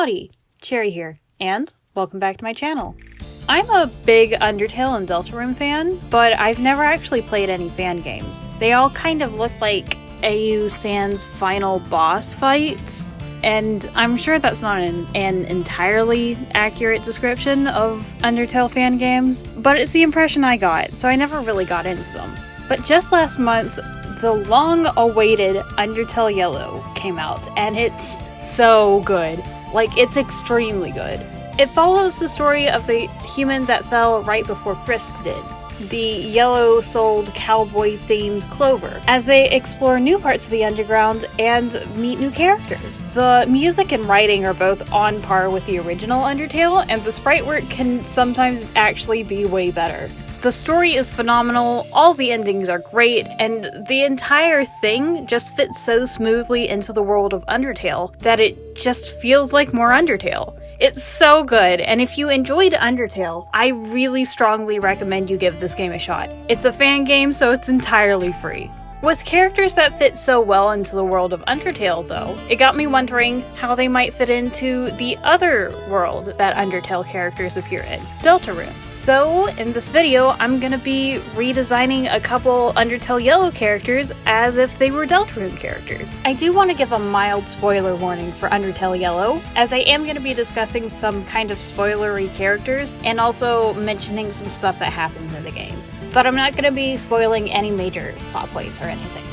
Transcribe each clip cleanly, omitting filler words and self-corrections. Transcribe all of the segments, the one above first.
Howdy, Cherry here, and welcome back to my channel. I'm a big Undertale and Deltarune fan, but I've never actually played any fan games. They all kind of look like AU Sans final boss fights, and I'm sure that's not an entirely accurate description of Undertale fan games, but it's the impression I got, so I never really got into them. But just last month, the long-awaited Undertale Yellow came out, and it's so good. Like, it's extremely good. It follows the story of the human that fell right before Frisk did, the yellow-souled cowboy-themed Clover, as they explore new parts of the underground and meet new characters. The music and writing are both on par with the original Undertale, and the sprite work can sometimes actually be way better. The story is phenomenal, all the endings are great, and the entire thing just fits so smoothly into the world of Undertale that it just feels like more Undertale. It's so good, and if you enjoyed Undertale, I really strongly recommend you give this game a shot. It's a fan game, so it's entirely free. With characters that fit so well into the world of Undertale, though, it got me wondering how they might fit into the other world that Undertale characters appear in, Deltarune. So, in this video, I'm gonna be redesigning a couple Undertale Yellow characters as if they were Deltarune characters. I do want to give a mild spoiler warning for Undertale Yellow, as I am going to be discussing some kind of spoilery characters, and also mentioning some stuff that happens in the game. But I'm not going to be spoiling any major plot points or anything.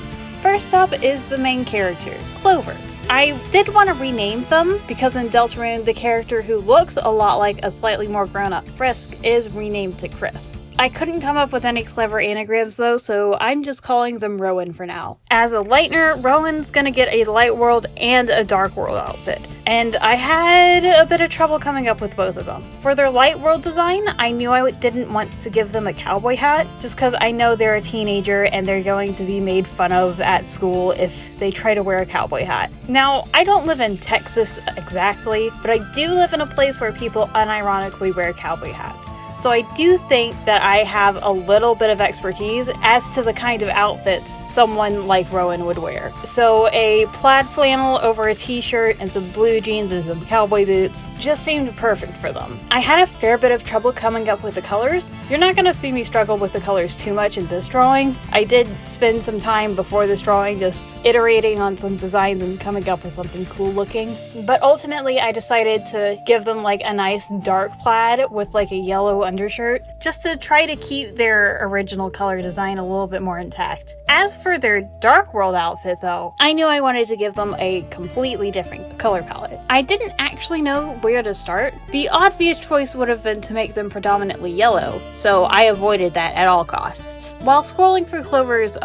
First up is the main character, Clover. I did want to rename them because in Deltarune, the character who looks a lot like a slightly more grown-up Frisk is renamed to Chris. I couldn't come up with any clever anagrams though, so I'm just calling them Rowan for now. As a Lightner, Rowan's gonna get a Light World and a Dark World outfit, and I had a bit of trouble coming up with both of them. For their Light World design, I knew I didn't want to give them a cowboy hat, just because I know they're a teenager and they're going to be made fun of at school if they try to wear a cowboy hat. Now, I don't live in Texas exactly, but I do live in a place where people unironically wear cowboy hats. So I do think that I have a little bit of expertise as to the kind of outfits someone like Rowan would wear. So a plaid flannel over a t-shirt and some blue jeans and some cowboy boots just seemed perfect for them. I had a fair bit of trouble coming up with the colors. You're not going to see me struggle with the colors too much in this drawing. I did spend some time before this drawing just iterating on some designs and coming up with something cool looking. But ultimately I decided to give them like a nice dark plaid with like a yellow undershirt, just to try to keep their original color design a little bit more intact. As for their Dark World outfit though, I knew I wanted to give them a completely different color palette. I didn't actually know where to start. The obvious choice would have been to make them predominantly yellow, so I avoided that at all costs. While scrolling through Clover's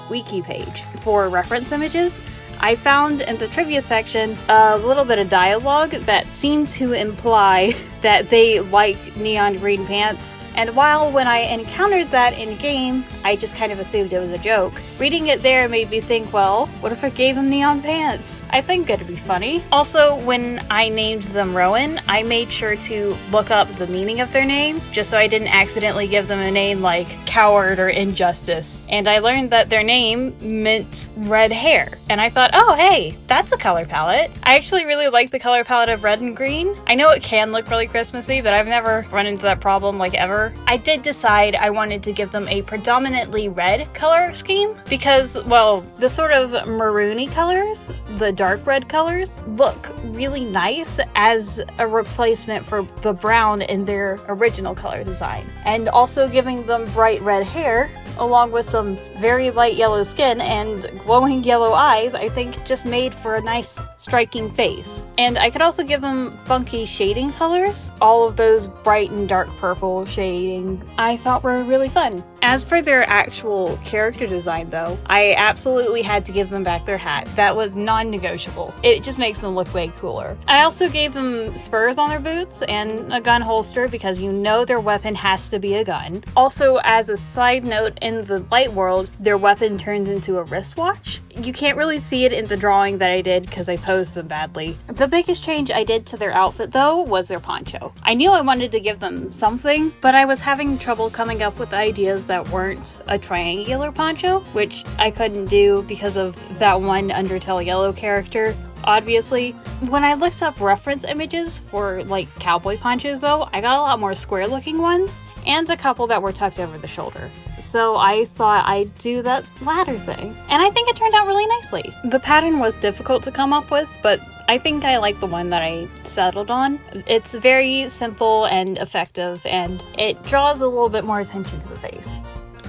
wiki page for reference images, I found in the trivia section a little bit of dialogue that seemed to imply that they like neon green pants, and while when I encountered that in game, I just kind of assumed it was a joke, reading it there made me think, well, what if I gave them neon pants? I think it'd be funny. Also, when I named them Rowan, I made sure to look up the meaning of their name, just so I didn't accidentally give them a name like Coward or Injustice, and I learned that their name meant red hair, and I thought, oh hey, that's a color palette. I actually really like the color palette of red and green. I know it can look really Christmassy, but I've never run into that problem like ever. I did decide I wanted to give them a predominantly red color scheme because, well, the sort of maroony colors, the dark red colors, look really nice as a replacement for the brown in their original color design. And also giving them bright red hair along with some very light yellow skin and glowing yellow eyes, I think just made for a nice striking face. And I could also give them funky shading colors. All of those bright and dark purple shading I thought were really fun. As for their actual character design though, I absolutely had to give them back their hat. That was non-negotiable. It just makes them look way cooler. I also gave them spurs on their boots and a gun holster because you know their weapon has to be a gun. Also, as a side note, in the Light World, their weapon turns into a wristwatch. You can't really see it in the drawing that I did because I posed them badly. The biggest change I did to their outfit though was their poncho. I knew I wanted to give them something, but I was having trouble coming up with ideas that weren't a triangular poncho, which I couldn't do because of that one Undertale Yellow character obviously. When I looked up reference images for like cowboy ponchos though, I got a lot more square looking ones and a couple that were tucked over the shoulder. So I thought I'd do that latter thing. And I think it turned out really nicely. The pattern was difficult to come up with, but I think I like the one that I settled on. It's very simple and effective, and it draws a little bit more attention to the face.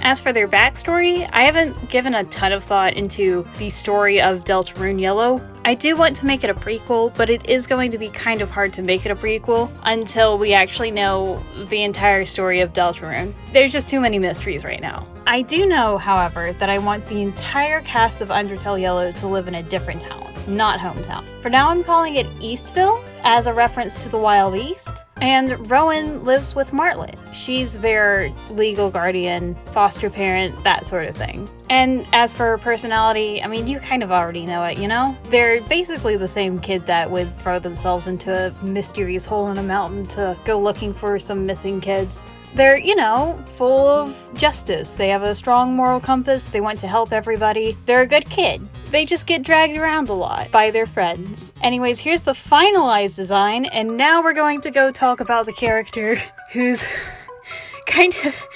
As for their backstory, I haven't given a ton of thought into the story of Deltarune Yellow. I do want to make it a prequel, but it is going to be kind of hard to make it a prequel until we actually know the entire story of Deltarune. There's just too many mysteries right now. I do know, however, that I want the entire cast of Undertale Yellow to live in a different town, not hometown. For now, I'm calling it Eastville, as a reference to the Wild East. And Rowan lives with Martlet. She's their legal guardian, foster parent, that sort of thing. And as for her personality, I mean, you kind of already know it, you know? They're basically the same kid that would throw themselves into a mysterious hole in a mountain to go looking for some missing kids. They're, you know, full of justice. They have a strong moral compass. They want to help everybody. They're a good kid. They just get dragged around a lot by their friends. Anyways, here's the finalized design, and now we're going to go talk about the character who's kind of,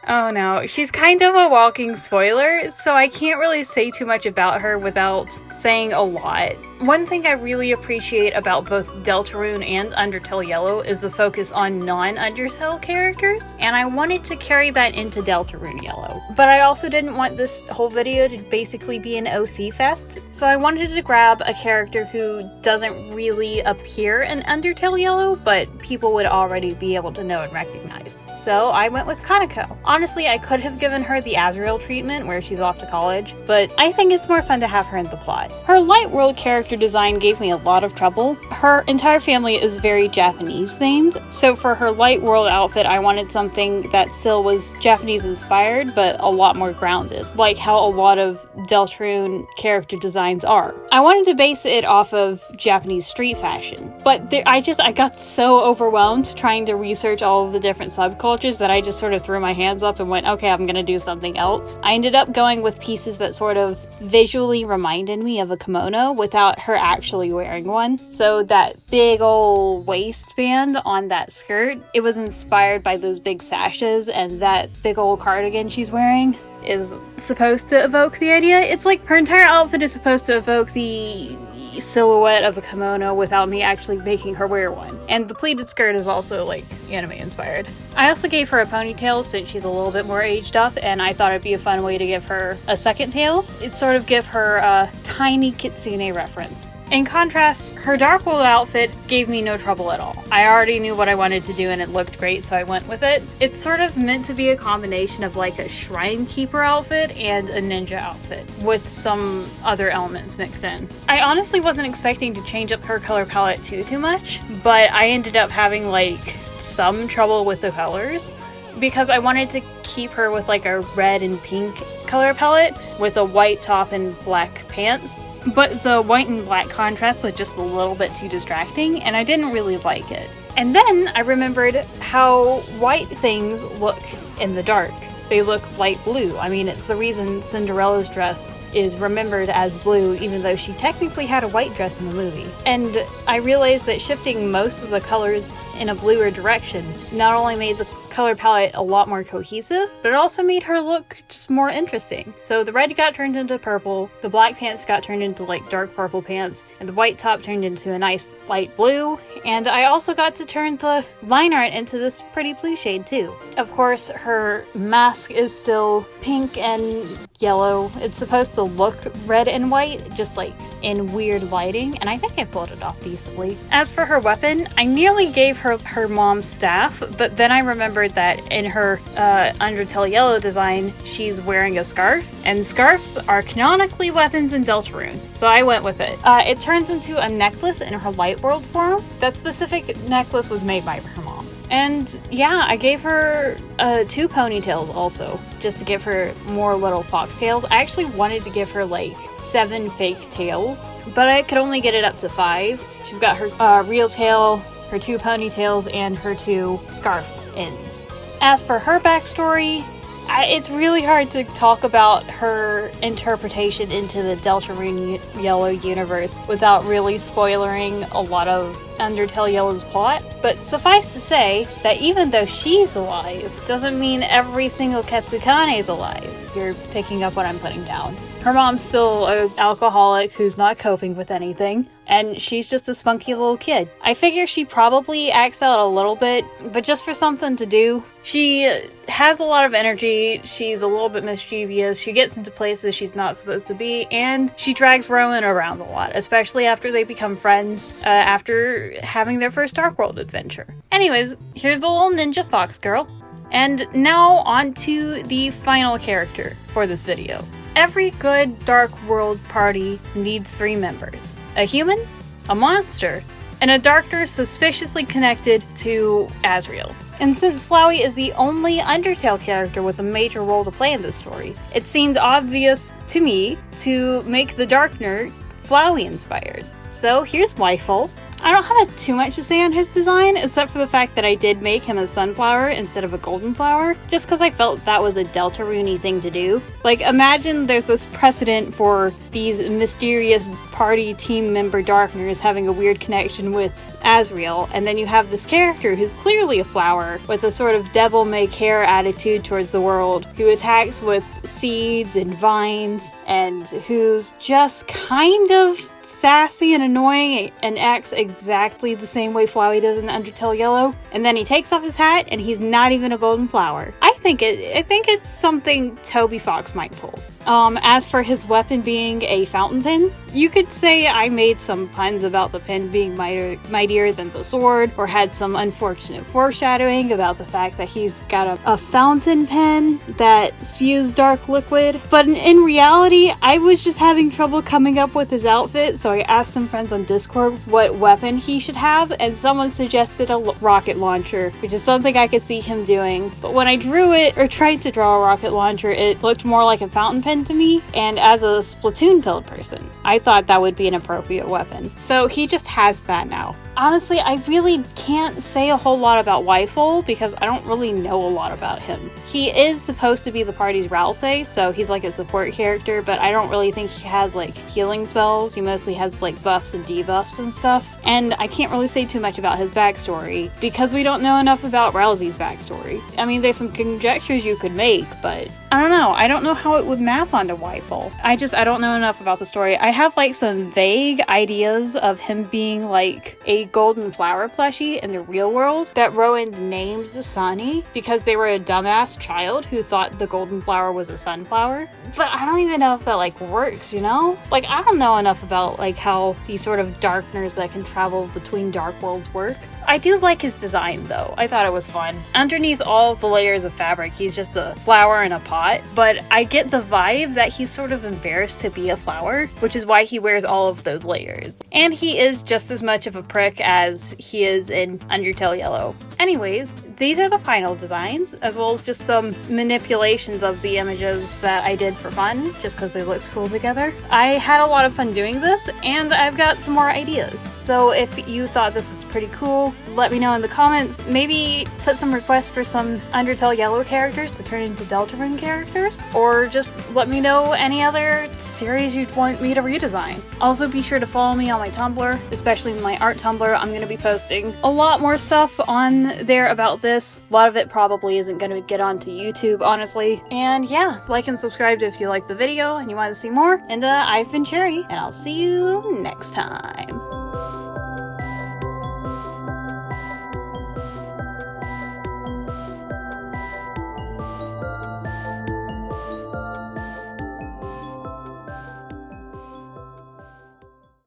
oh no, she's kind of a walking spoiler, so I can't really say too much about her without saying a lot. One thing I really appreciate about both Deltarune and Undertale Yellow is the focus on non-Undertale characters, and I wanted to carry that into Deltarune Yellow. But I also didn't want this whole video to basically be an OC fest, so I wanted to grab a character who doesn't really appear in Undertale Yellow, but people would already be able to know and recognize. So I went with Kanako. Honestly, I could have given her the Azrael treatment where she's off to college, but I think it's more fun to have her in the plot. Her light world character design gave me a lot of trouble. Her entire family is very Japanese themed, so for her light world outfit I wanted something that still was Japanese inspired but a lot more grounded, like how a lot of Deltarune character designs are. I wanted to base it off of Japanese street fashion, but I got so overwhelmed trying to research all of the different subcultures that I just sort of threw my hands up and went, okay, I'm gonna do something else. I ended up going with pieces that sort of visually reminded me of a kimono without her actually wearing one. So that big old waistband on that skirt, it was inspired by those big sashes, and that big old cardigan she's wearing is supposed to evoke the idea. It's like her entire outfit is supposed to evoke the silhouette of a kimono without me actually making her wear one. And the pleated skirt is also like anime inspired. I also gave her a ponytail since she's a little bit more aged up, and I thought it'd be a fun way to give her a second tail. It sort of give her a tiny kitsune reference. In contrast, her Dark World outfit gave me no trouble at all. I already knew what I wanted to do and it looked great, so I went with it. It's sort of meant to be a combination of like a shrine keeper outfit and a ninja outfit, with some other elements mixed in. I honestly wasn't expecting to change up her color palette too much, but I ended up having like some trouble with the colors, because I wanted to keep her with like a red and pink color palette with a white top and black pants. But the white and black contrast was just a little bit too distracting, and I didn't really like it. And then I remembered how white things look in the dark. They look light blue. I mean, it's the reason Cinderella's dress is remembered as blue, even though she technically had a white dress in the movie. And I realized that shifting most of the colors in a bluer direction not only made the color palette a lot more cohesive, but it also made her look just more interesting. So the red got turned into purple, the black pants got turned into like dark purple pants, and the white top turned into a nice light blue, and I also got to turn the line art into this pretty blue shade too. Of course, her mask is still pink and yellow. It's supposed to look red and white, just like in weird lighting, and I think I pulled it off decently. As for her weapon, I nearly gave her her mom's staff, but then I remembered that in her Undertale Yellow design, she's wearing a scarf, and scarves are canonically weapons in Deltarune, so I went with it. It turns into a necklace in her light world form. That specific necklace was made by her mom. And yeah, I gave her 2 ponytails also, just to give her more little foxtails. I actually wanted to give her like 7 fake tails, but I could only get it up to 5. She's got her real tail, her 2 ponytails, and her 2 scarf ends. As for her backstory, It's really hard to talk about her interpretation into the Deltarune Yellow universe without really spoilering a lot of Undertale Yellow's plot, but suffice to say that even though she's alive, doesn't mean every single Ketsukane is alive. You're picking up what I'm putting down. Her mom's still an alcoholic who's not coping with anything, and she's just a spunky little kid. I figure she probably acts out a little bit, but just for something to do. She has a lot of energy, she's a little bit mischievous, she gets into places she's not supposed to be, and she drags Rowan around a lot, especially after they become friends, after having their first Dark World adventure. Anyways, here's the little ninja fox girl. And now on to the final character for this video. Every good Dark World party needs 3 members. A human, a monster, and a darker suspiciously connected to Asriel. And since Flowey is the only Undertale character with a major role to play in this story, it seemed obvious to me to make the Darkner Flowey inspired. So here's Wifle. I don't have too much to say on his design, except for the fact that I did make him a sunflower instead of a golden flower, just because I felt that was a Deltarune thing to do. Like, imagine there's this precedent for these mysterious party team member Darkners having a weird connection with Asriel, and then you have this character who's clearly a flower with a sort of devil-may-care attitude towards the world, who attacks with seeds and vines, and who's just kind of sassy and annoying and acts exactly the same way Flowey does in Undertale Yellow. And then he takes off his hat and he's not even a golden flower. I think it's something Toby Fox might pull. As for his weapon being a fountain pen, you could say I made some puns about the pen being mightier than the sword, or had some unfortunate foreshadowing about the fact that he's got a fountain pen that spews dark liquid. But in reality, I was just having trouble coming up with his outfit, so I asked some friends on Discord what weapon he should have, and someone suggested a rocket launcher, which is something I could see him doing. But when I drew it, or tried to draw a rocket launcher, it looked more like a fountain pen to me, and as a Splatoon build person, I thought that would be an appropriate weapon. So he just has that now. Honestly, I really can't say a whole lot about Wifle because I don't really know a lot about him. He is supposed to be the party's Ralsei, so he's like a support character, but I don't really think he has like healing spells. He mostly has like buffs and debuffs and stuff. And I can't really say too much about his backstory because we don't know enough about Ralsei's backstory. I mean, there's some conjectures you could make, but I don't know. I don't know how it would map onto Wifle. I don't know enough about the story. I have like some vague ideas of him being like a golden flower plushie in the real world that Rowan named Sunny because they were a dumbass child who thought the golden flower was a sunflower. But I don't even know if that like works, you know? Like, I don't know enough about like how these sort of darkners that can travel between dark worlds work. I do like his design though. I thought it was fun. Underneath all of the layers of fabric, he's just a flower in a pot, but I get the vibe that he's sort of embarrassed to be a flower, which is why he wears all of those layers. And he is just as much of a prick as he is in Undertale Yellow. Anyways, these are the final designs, as well as just some manipulations of the images that I did for fun, just because they looked cool together. I had a lot of fun doing this, and I've got some more ideas. So if you thought this was pretty cool, let me know in the comments. Maybe put some requests for some Undertale Yellow characters to turn into Deltarune characters, or just let me know any other series you'd want me to redesign. Also, be sure to follow me on my Tumblr, especially my art Tumblr. I'm going to be posting a lot more stuff on there about this. A lot of it probably isn't going to get onto YouTube, honestly. And yeah, like and subscribe if you like the video and you want to see more. And I've been Cherry, and I'll see you next time.